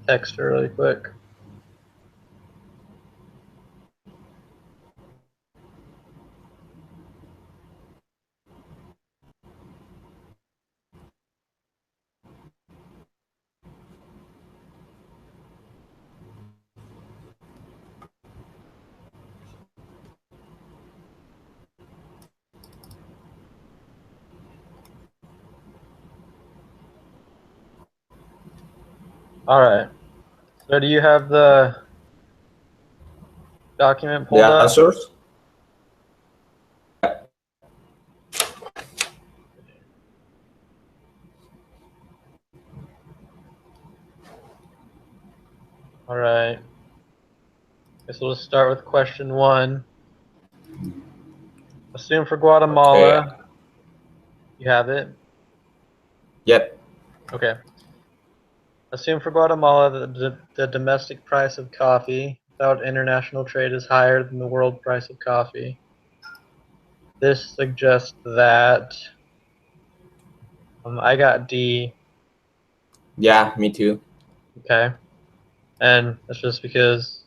text her really quick. All right. So do you have the document pulled The up? answers? All right. Guess we'll just start with question 1. Assume for Guatemala, Okay. you have it? Yep. Okay. Assume for Guatemala that the domestic price of coffee without international trade is higher than the world price of coffee. This suggests that I got D. Yeah, me too. Okay. And that's just because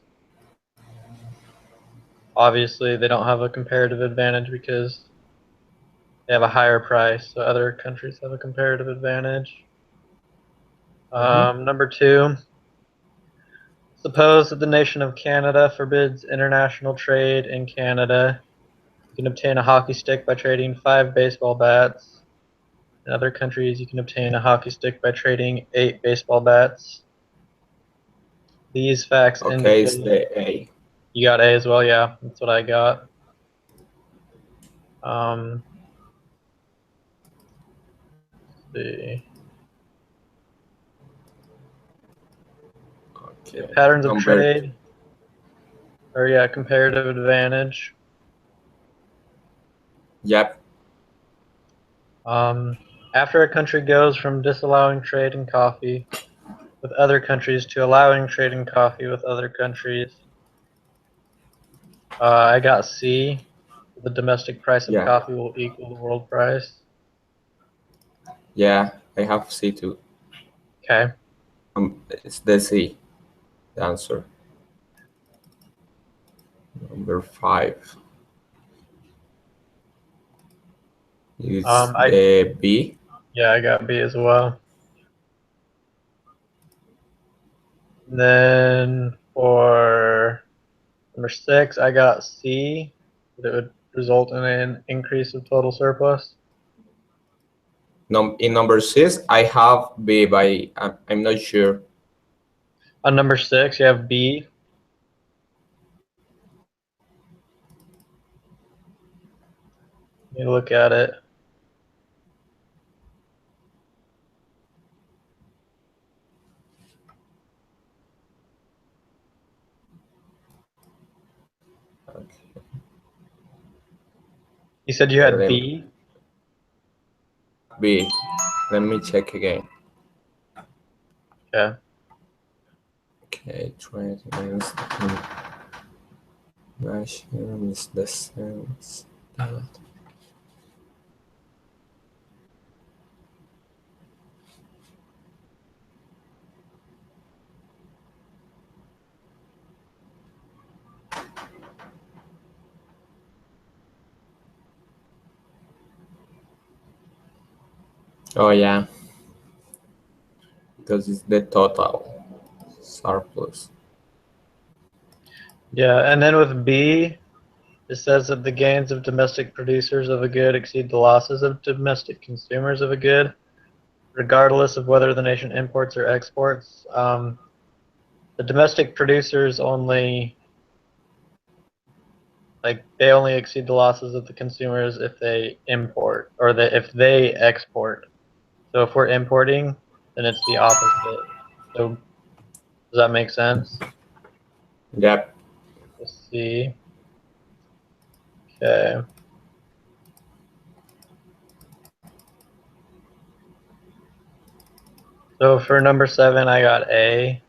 obviously they don't have a comparative advantage because they have a higher price, so other countries have a comparative advantage. Number 2, suppose that the nation of Canada forbids international trade in Canada. You can obtain a hockey stick by trading 5 baseball bats. In other countries, you can obtain a hockey stick by trading 8 baseball bats. These facts Okay, it's indicate. the A. You got A as well, yeah. That's what I got. Let's see. Okay. Patterns of Number trade. Or yeah, comparative advantage. Yep. After a country goes from disallowing trade in coffee with other countries to allowing trade in coffee with other countries, I got C. The domestic price of Yeah. coffee will equal the world price. Yeah, I have C too. Okay. It's the C. The answer. Number 5 is the B. Yeah, I got B as well. And then for number 6, I got C. That would result in an increase of total surplus. In number 6, I have B, but I'm not sure. On number 6, you have B. You look at it. Okay. You said you had B? B. Let me check again. Yeah. Okay, 20 minutes. Nation is the sense that. Oh yeah, because it's the total surplus. Yeah, and then with B, it says that the gains of domestic producers of a good exceed the losses of domestic consumers of a good, regardless of whether the nation imports or exports. The domestic producers only, like, they only exceed the losses of the consumers if they import or if they export. So if we're importing, then it's the opposite. So does that make sense? Yep. Let's see. Okay. So for number 7, I got A.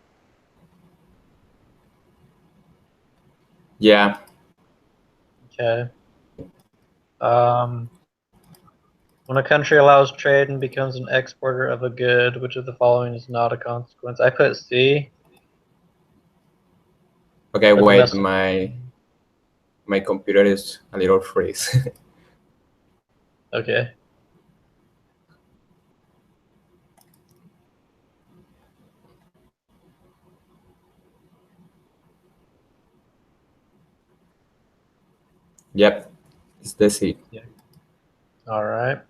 Yeah. Okay. When a country allows trade and becomes an exporter of a good, which of the following is not a consequence? I put C. Okay, Or the wait, mess. my computer is a little freeze. Okay. Yep, it's the C. All right.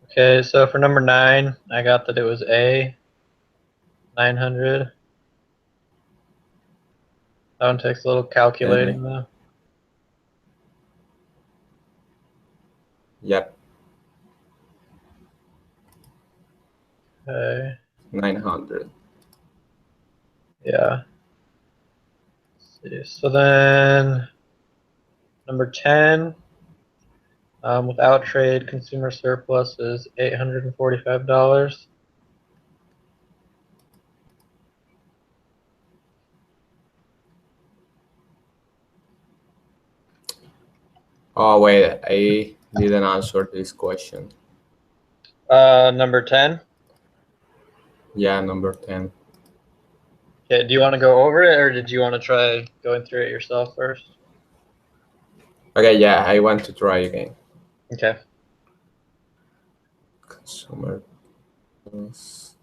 Okay, so for number 9, I got that it was A, 900. That one takes a little calculating though. Yep, Okay. 900. Yeah. Let's see. So then number 10, without trade, consumer surplus is $845. Oh, wait, I didn't answer this question. Number 10. Yeah, number 10. Okay, do you want to go over it or did you want to try going through it yourself first? Okay, yeah, I want to try again. Okay. Consumer plus.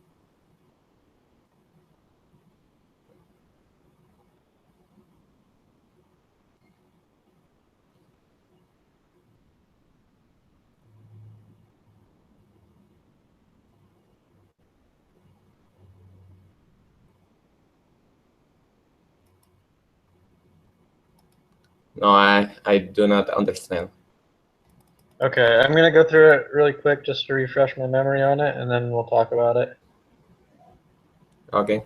No, I do not understand. Okay, I'm going to go through it really quick just to refresh my memory on it, and then we'll talk about it. Okay.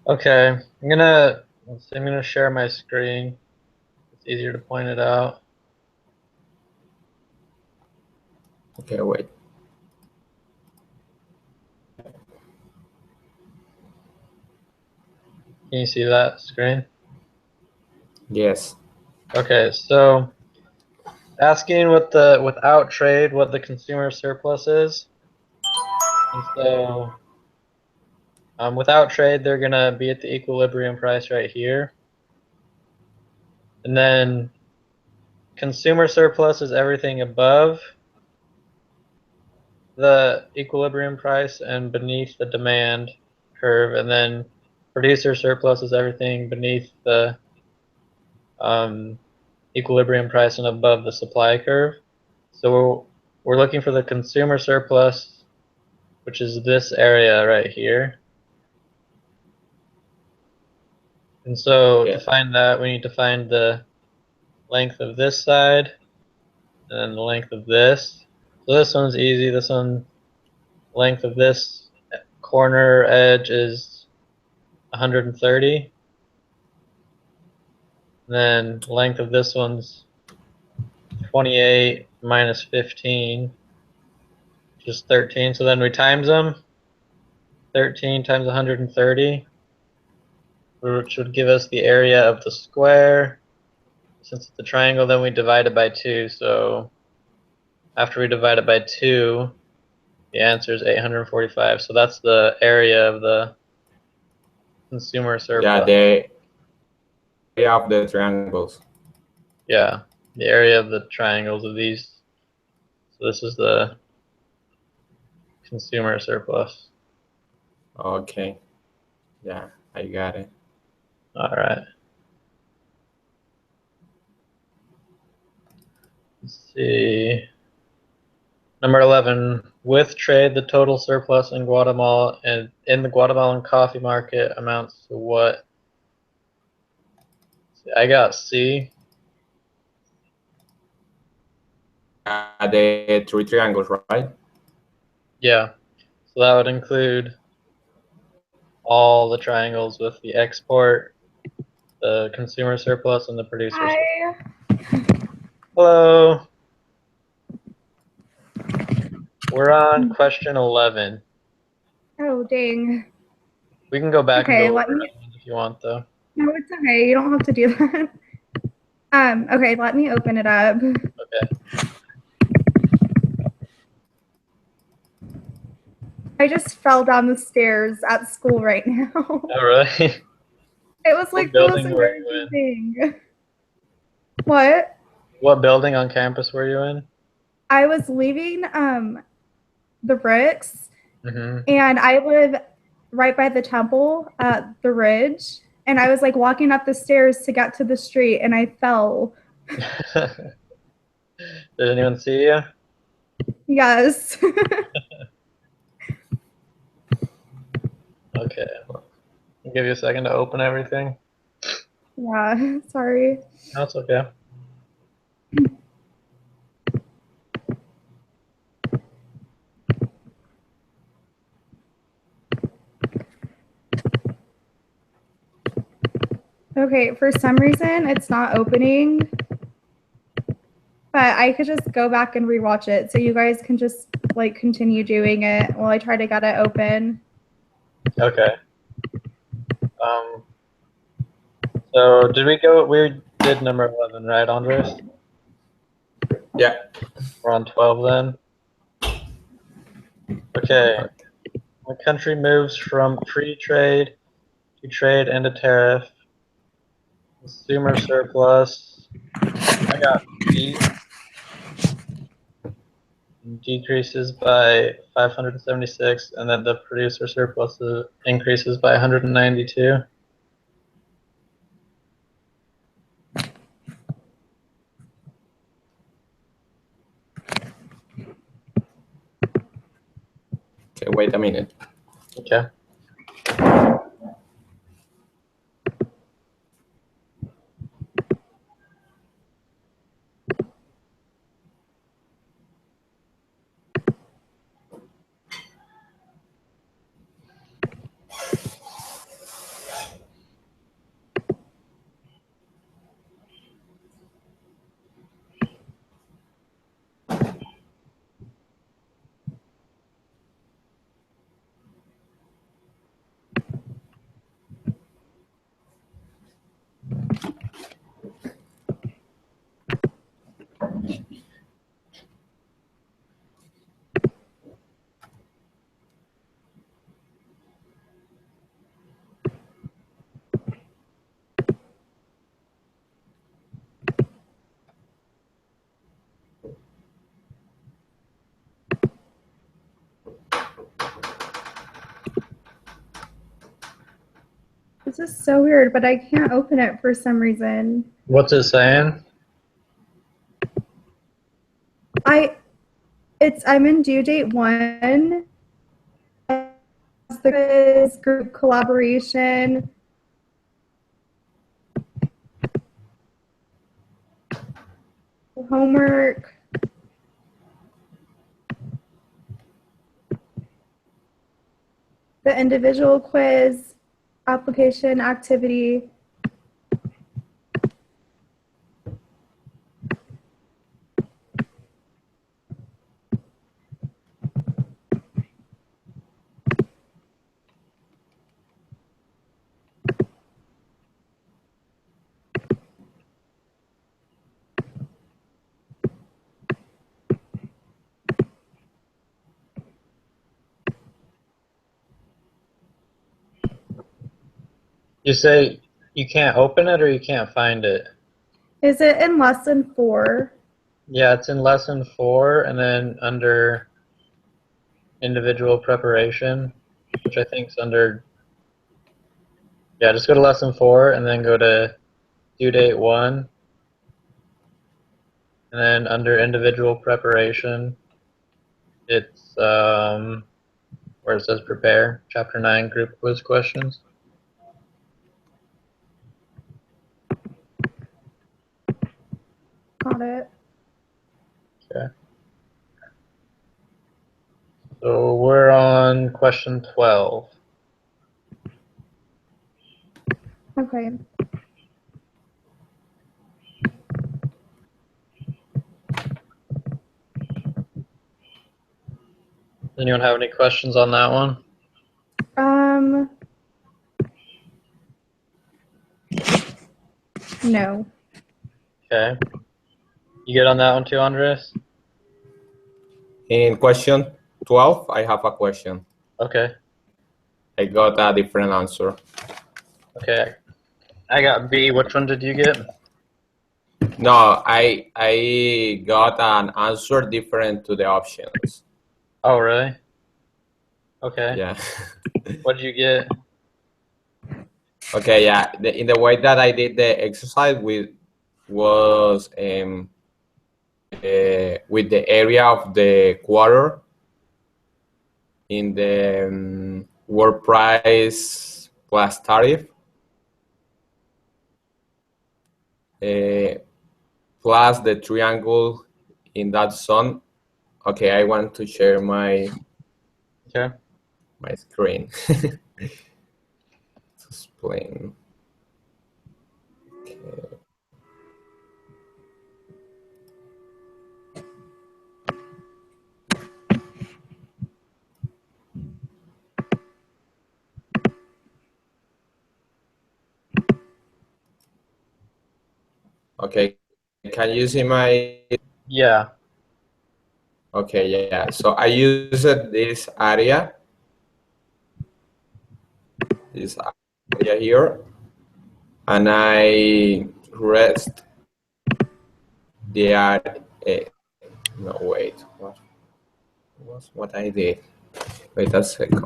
Okay, I'm gonna share my screen. It's easier to point it out. Okay, wait. Can you see that screen? Yes. Okay, so asking without trade what the consumer surplus is. And so without trade, they're gonna be at the equilibrium price right here. And then consumer surplus is everything above the equilibrium price and beneath the demand curve, and then producer surplus is everything beneath the equilibrium price and above the supply curve. So we're looking for the consumer surplus, which is this area right here. And so Yeah. to find that, we need to find the length of this side and then the length of this. So this one's easy. This one, length of this corner edge is 130. And then length of this one's 28 minus 15, which is 13. So then we times them. 13 times 130, which would give us the area of the square. Since it's a triangle, then we divide it by 2. So after we divide it by 2, the answer is 845. So that's the area of the consumer Yeah, surplus. the area of the triangles. Yeah, the area of the triangles of these. So this is the consumer surplus. Okay. Yeah, I got it. All right. Let's see. Number 11, with trade, the total surplus in Guatemala and in the Guatemalan coffee market amounts to what? I got C. The three triangles, right? Yeah. So that would include all the triangles with the export, the consumer surplus and the producer surplus. Hi. Hello. We're on question 11. Oh, dang. We can go back and Okay, go let over me. it if you want, though. No, it's okay. You don't have to do that. Okay, let me open it up. Okay. I just fell down the stairs at school right now. Oh, really? It was like What the most building were you embarrassing thing. What? What building on campus were you in? I was leaving the bricks, Mm-hmm. and I live right by the temple at the ridge, and I was like walking up the stairs to get to the street, and I fell. Did anyone see you? Yes. Okay. I'll give you a second to open everything. Yeah, sorry. No, it's okay. Okay, for some reason it's not opening, but I could just go back and rewatch it so you guys can just like continue doing it while I try to get it open. Okay. So we did number 11, right, Andres? Yeah. We're on 12 then. Okay. The country moves from free trade to trade and a tariff. Consumer surplus. I got feet. Decreases by 576, and then the producer surplus increases by 192. Okay, wait a minute. Okay. This is so weird, but I can't open it for some reason. What's it saying? I'm in due date 1. There is group collaboration. Homework. The individual quiz, application, activity. You say you can't open it or you can't find it? Is it in lesson 4? Yeah, it's in lesson 4, and then under individual preparation, which I think is under. Yeah, just go to lesson 4 and then go to due date 1, and then under individual preparation, it's where it says prepare, chapter 9, group quiz questions. Got it. Okay. So we're on question 12. Okay. Anyone have any questions on that one? No. Okay. You good on that one too, Andres? In question 12, I have a question. Okay. I got a different answer. Okay. I got B. Which one did you get? No, I got an answer different to the options. Oh, really? Okay. Yeah. What did you get? Okay, yeah. In the way that I did the exercise was with the area of the quarter in the world price plus tariff, plus the triangle in that zone. Okay, I want to share my screen to explain. Okay. Okay, can you see my? Yeah. Okay, yeah. So I used this area here, and I rest the area. No, wait. What was what I did? Wait a second.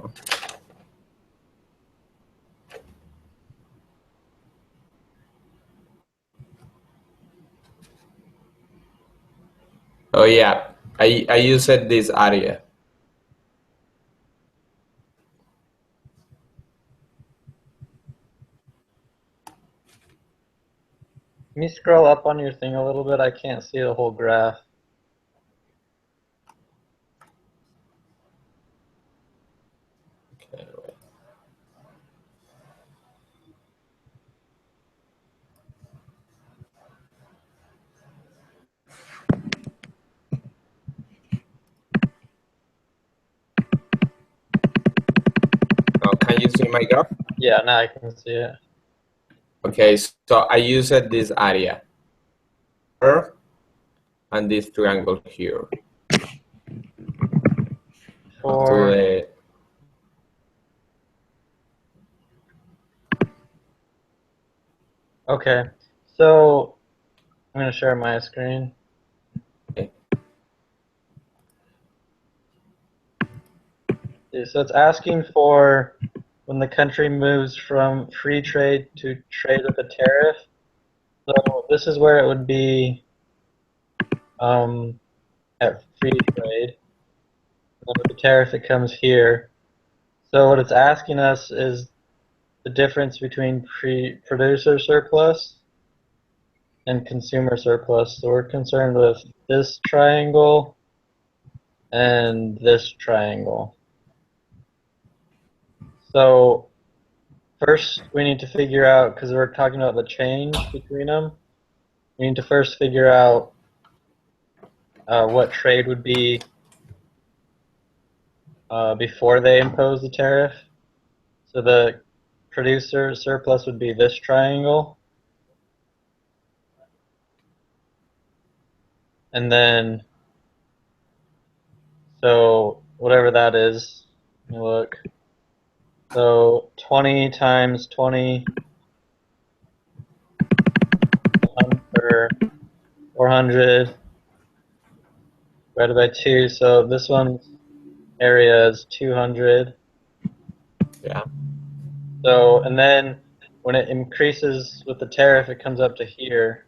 Oh yeah, I used this area. Can you scroll up on your thing a little bit? I can't see the whole graph. Okay, wait. Now, can you see my graph? Yeah, now I can see it. Okay, so I used this area and this triangle here. For okay, so I'm gonna share my screen. Okay. So it's asking for when the country moves from free trade to trade with a tariff. So this is where it would be at free trade. And with the tariff, it comes here. So what it's asking us is the difference between producer surplus and consumer surplus. So we're concerned with this triangle and this triangle. So first we need to figure out, because we're talking about the change between them, we need to first figure out what trade would be before they impose the tariff. So the producer surplus would be this triangle. And then, so whatever that is, let me look. So 20 times 20 or 400 divided by 2. So this one's area is 200. Yeah. So, and then when it increases with the tariff, it comes up to here.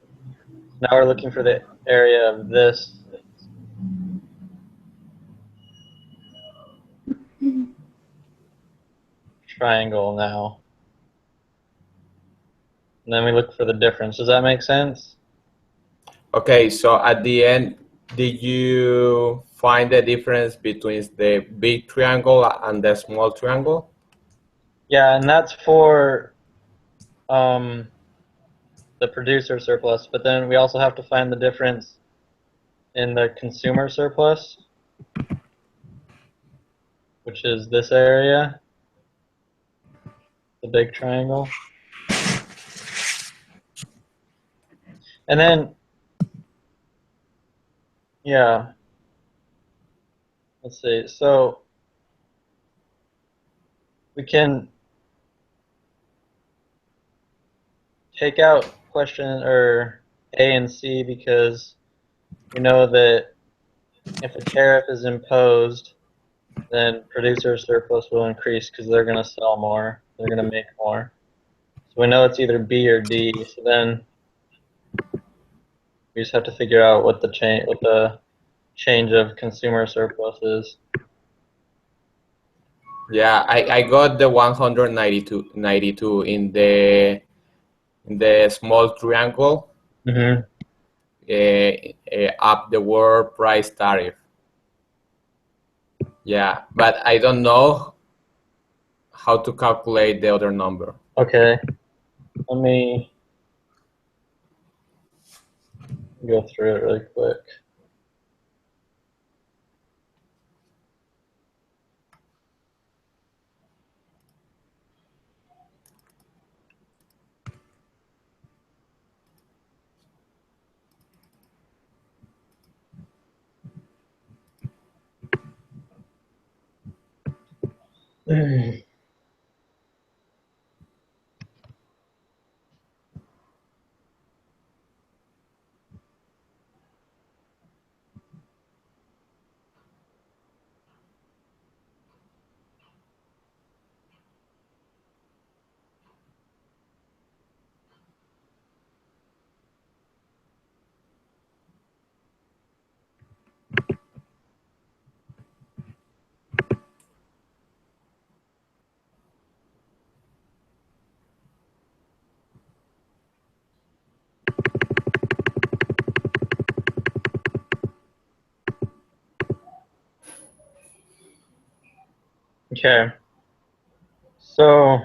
Now we're looking for the area of this triangle now. And then we look for the difference. Does that make sense? Okay, so at the end, did you find the difference between the big triangle and the small triangle? Yeah, and that's for the producer surplus, but then we also have to find the difference in the consumer surplus. which is this area, the big triangle. And then, yeah, let's see. So we can take out question or A and C because we know that if a tariff is imposed, then producer surplus will increase because they're going to sell more. They're going to make more. So we know it's either B or D. So then we just have to figure out what the change of consumer surplus is. Yeah, I got the 192 in the small triangle. Mm-hmm. Up the word price tariff. Yeah, but I don't know how to calculate the other number. Okay, let me go through it really quick. Okay, so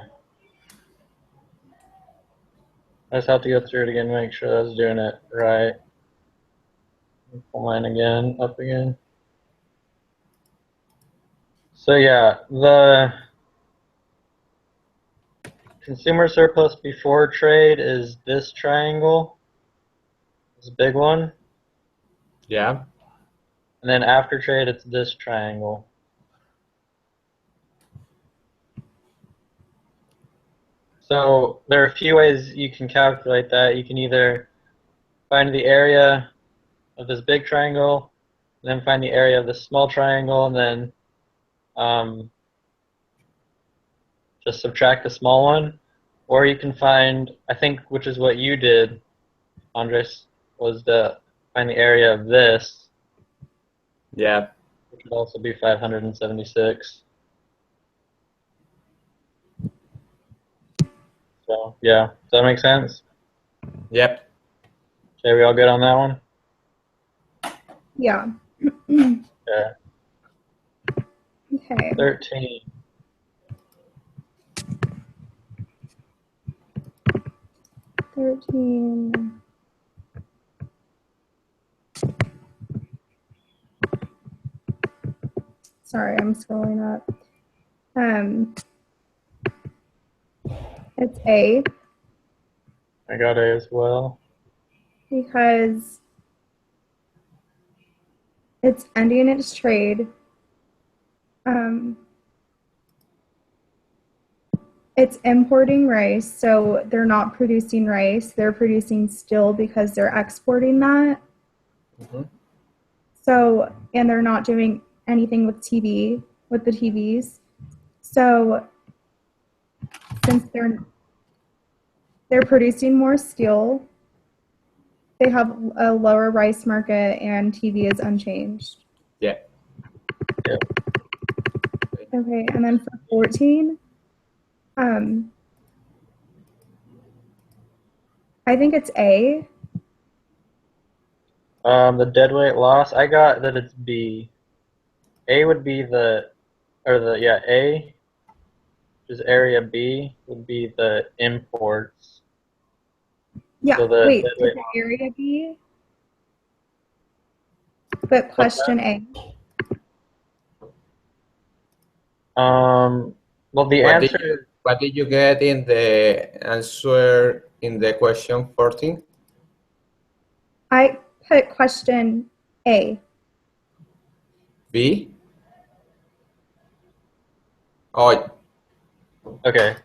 I just have to go through it again to make sure I was doing it right. Pull mine again, up again. So yeah, the consumer surplus before trade is this triangle, this big one. Yeah. And then after trade, it's this triangle. So there are a few ways you can calculate that. You can either find the area of this big triangle, and then find the area of this small triangle, and then just subtract the small one. Or you can find, I think, which is what you did, Andres, was to find the area of this, Yeah. which would also be 576. So yeah, does that make sense? Yep. Okay, we all good on that one? Yeah. Okay. Okay. 13. Sorry, I'm scrolling up. It's A I got A as well. because it's ending its trade. It's importing rice, so they're not producing rice. They're producing steel because they're exporting that. Mm-hmm. So, and they're not doing anything with with the TVs. So, since they're producing more steel, they have a lower rice market and TV is unchanged. Yeah. Yep. Okay, and then for 14, I think it's A. The deadweight loss, I got that it's B. A would be A, which is area B, would be the imports. Yeah, So the wait, is deadweight it area B? But question A. Well, the answer. What did you get in the answer in the question 14? I put question A. B? Oh, Okay.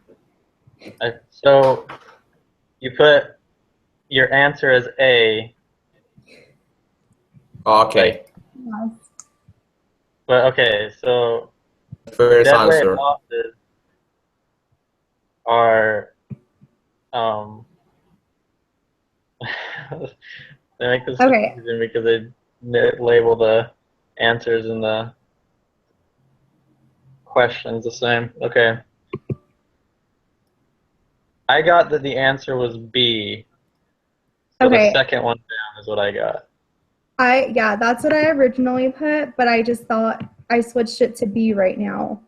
So you put your answer as A, okay. Yes. but okay, so First deadweight answer. losses are they make this Okay. confusing because they label the answers in the questions the same. Okay. I got that the answer was B. So the Okay. second one down is what I got. Yeah, that's what I originally put, but I just thought I switched it to B right now.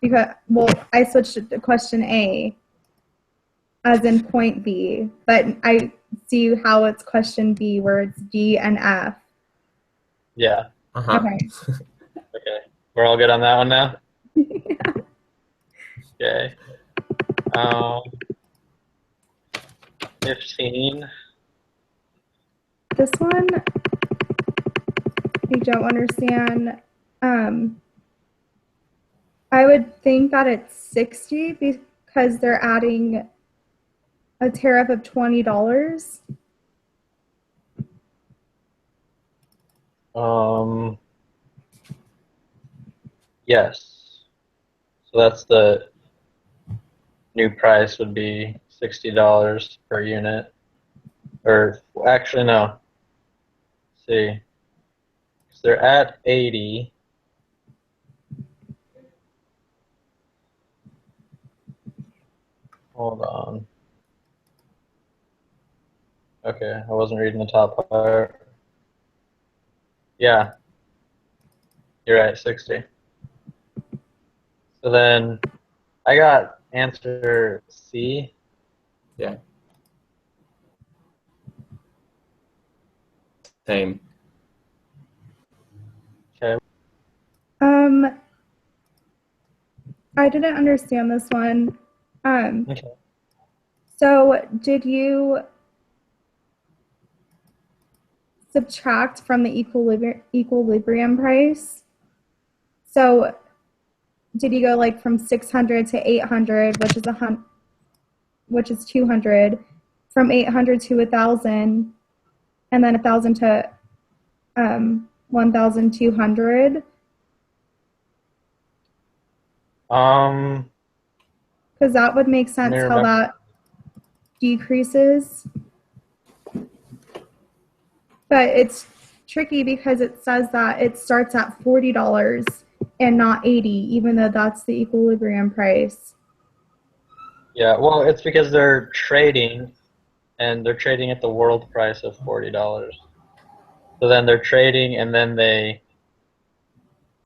Because, well, I switched it to question A as in point B, but I see how it's question B where it's D and F. Yeah. Uh-huh. Okay. Okay. We're all good on that one now? Okay. 15. This one, I don't understand. I would think that it's 60 because they're adding a tariff of $20. Yes. So that's the new price would be $60 per unit. Or actually, no. Let's see. So they're at 80. Hold on. Okay, I wasn't reading the top part. Yeah. You're right, 60. So then I got answer C. Yeah. Same. Okay. I didn't understand this one. Okay. So did you subtract from the equilibrium price? So did you go like from 600 to 800, which is 200, from 800 to 1,000, and then 1,000 to 1,200? Because that would make sense how that decreases. But it's tricky because it says that it starts at $40 and not 80, even though that's the equilibrium price. Yeah, well, it's because they're trading, and they're trading at the world price of $40. So then they're trading, and then they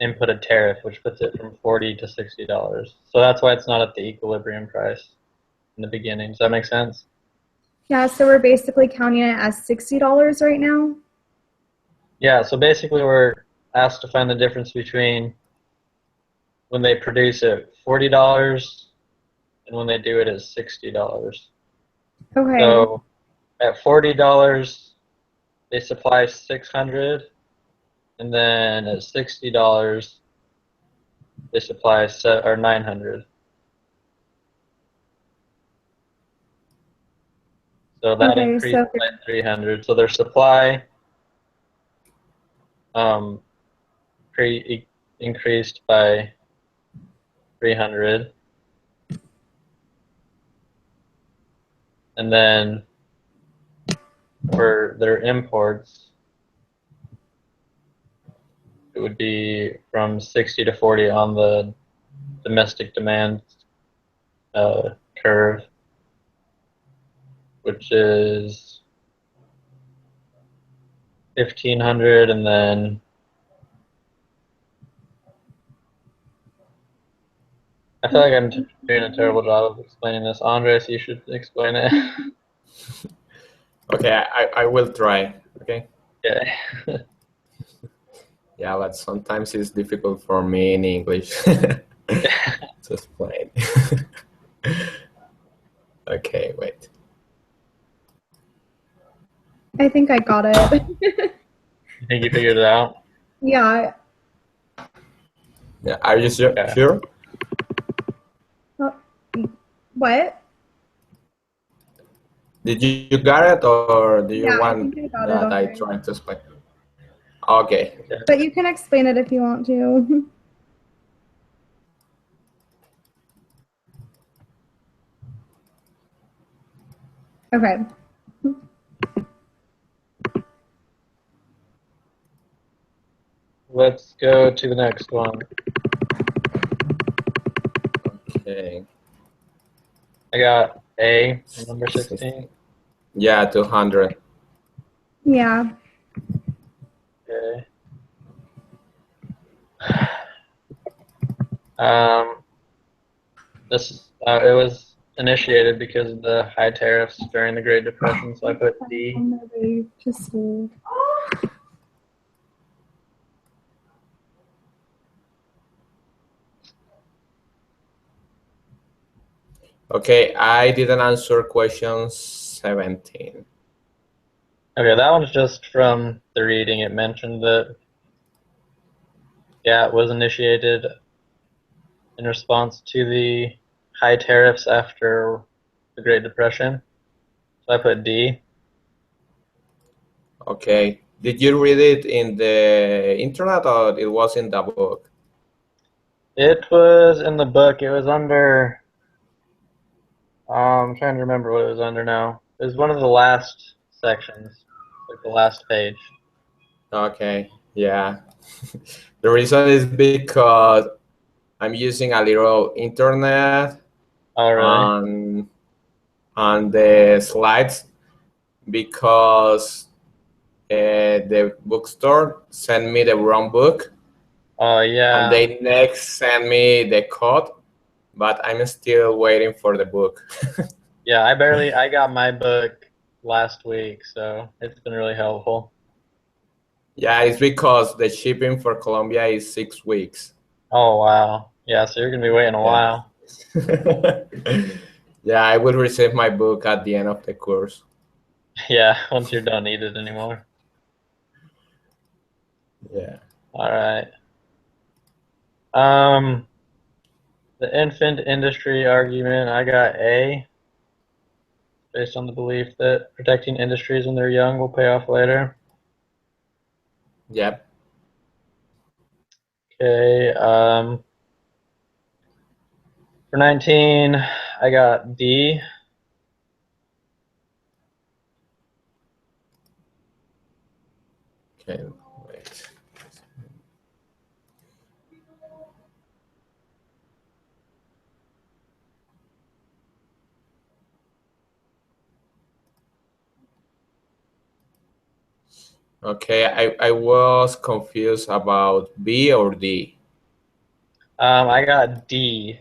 input a tariff, which puts it from $40 to $60. So that's why it's not at the equilibrium price in the beginning. Does that make sense? Yeah, so we're basically counting it as $60 right now. Yeah, so basically we're asked to find the difference between when they produce it $40 and when they do it as $60. Okay. So at $40, they supply 600, and then at $60, they supply 900. So that Okay, increased so by 300. So their supply increased by 300, and then for their imports, it would be from 60 to 40 on the domestic demand curve, which is 1,500, and then I feel like I'm doing a terrible job of explaining this. Andres, you should explain it. Okay, I will try. Okay. Yeah. Yeah, but sometimes it's difficult for me in English to explain. Okay, wait. I think I got it. You think you figured it out? Yeah. Yeah, are you sure? Yeah. Sure? What? Did you got it, or do you Yeah, I want think I got it that I already. try to explain? Okay. But you can explain it if you want to. Okay. Let's go to the next one. Okay. I got A, number 16. Yeah, 200. Yeah. Okay. It was initiated because of the high tariffs during the Great Depression, so I put D. I'm ready to see. Okay, I didn't answer question 17. Okay, that one's just from the reading. It mentioned that, yeah, it was initiated in response to the high tariffs after the Great Depression. So I put D. Okay, did you read it in the internet or it was in the book? It was in the book. It was under, I'm trying to remember what it was under now. It was one of the last sections, like the last page. Okay, yeah. The reason is because I'm using a little internet Oh, really? on the slides because the bookstore sent me the wrong book. Oh, And yeah. they next send me the code, but I'm still waiting for the book. Yeah, I got my book last week, so it's been really helpful. Yeah, it's because the shipping for Colombia is 6 weeks. Oh, wow. Yeah, so you're going to be waiting a while. Yeah, I will receive my book at the end of the course. Yeah, once you're done, need it anymore. Yeah. All right. The infant industry argument, I got A, based on the belief that protecting industries when they're young will pay off later. Yep. Okay. For 19, I got D. Okay, wait. Okay, I was confused about B or D. I got D.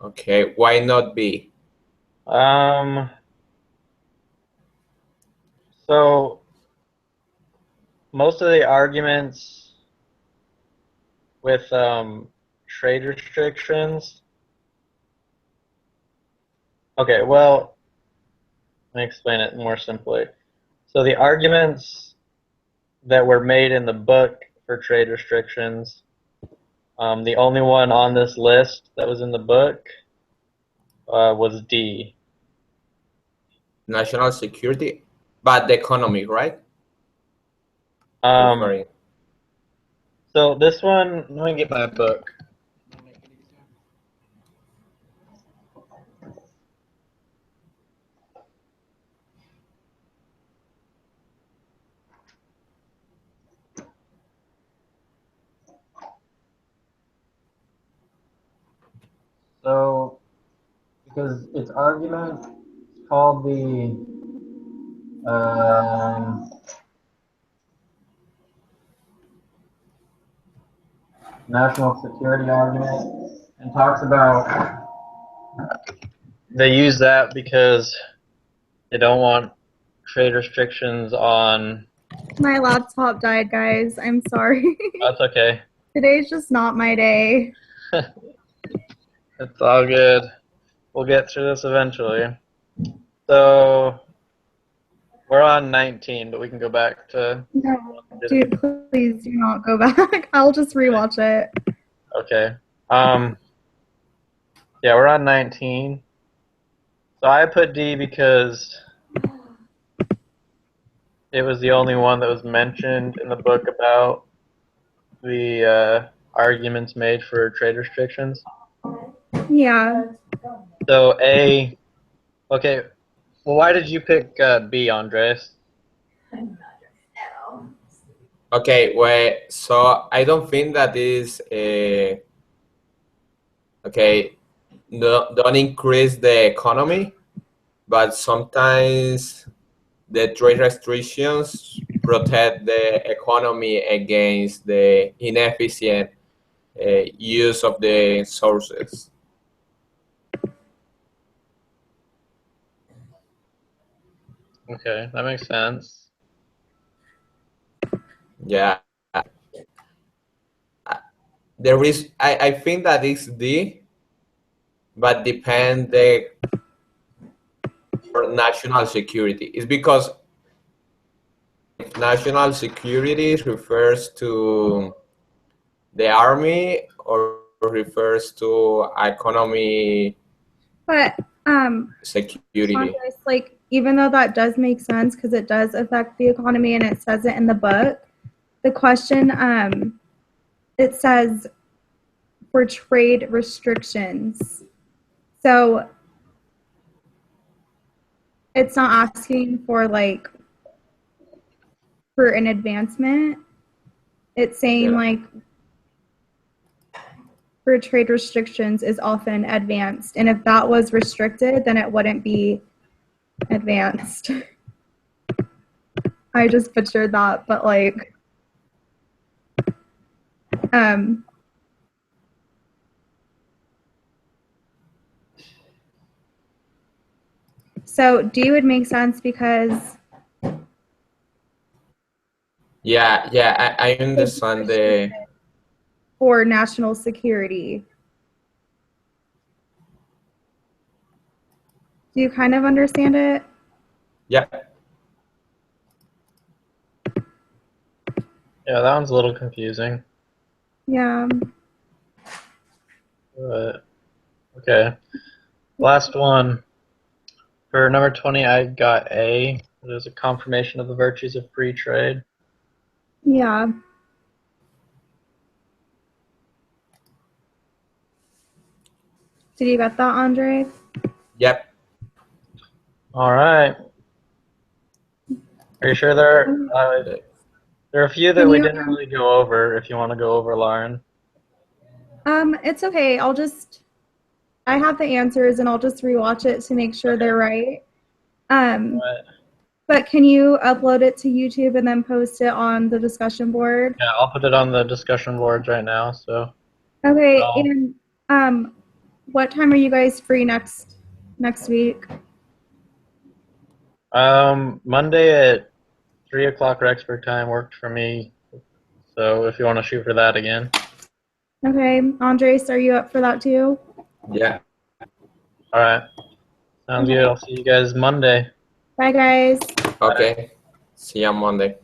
Okay, why not B? So most of the arguments with trade restrictions. Okay, well, let me explain it more simply. So the arguments that were made in the book for trade restrictions, the only one on this list that was in the book was D. National security, but the economy, right? Um, Referring. so this one, let me get my book. So, because its argument is called the national security argument, and talks about, they use that because They don't want trade restrictions on. My laptop died, guys. I'm sorry. That's okay. Today's just not my day. It's all good. We'll get through this eventually. So we're on 19, but we can go back to. No, dude, please do not go back. I'll just rewatch it. Okay. Yeah, we're on 19. So I put D because it was the only one that was mentioned in the book about the arguments made for trade restrictions. Yeah. So A, okay. Well, why did you pick B, Andres? Okay, well, so I don't think that is okay. No, don't increase the economy, but sometimes the trade restrictions protect the economy against the inefficient use of the sources. Okay, that makes sense. Yeah. There is, I think that is D, but depend the for national security. It's because national security refers to the army or refers to economy But security. Andres, like, even though that does make sense because it does affect the economy and it says it in the book, the question it says for trade restrictions. So it's not asking for like for an advancement. It's saying Yeah. like for trade restrictions is often advanced. And if that was restricted, then it wouldn't be advanced. I just butchered that, but like so D would make sense because Yeah, I understand the for national security. Do you kind of understand it? yeah. Yeah, that one's a little confusing. Yeah. But okay. Last one. For number 20, I got A. It was a confirmation of the virtues of free trade. Yeah. Did you get that, Andre? Yep. All right. Are you sure there are a few that Can we you- didn't really go over? If you want to go over, Lauren. It's okay. I have the answers and I'll just rewatch it to make sure they're right. But, But can you upload it to YouTube and then post it on the discussion board? yeah, I'll put it on the discussion boards right now. So Okay. Well- And what time are you guys free next week? Monday at 3 o'clock Rexburg time worked for me. So if you want to shoot for that again. Okay. Andres, are you up for that too? Yeah. All right. Sounds good. I'll see you guys Monday. Bye, guys. Okay. See you on Monday.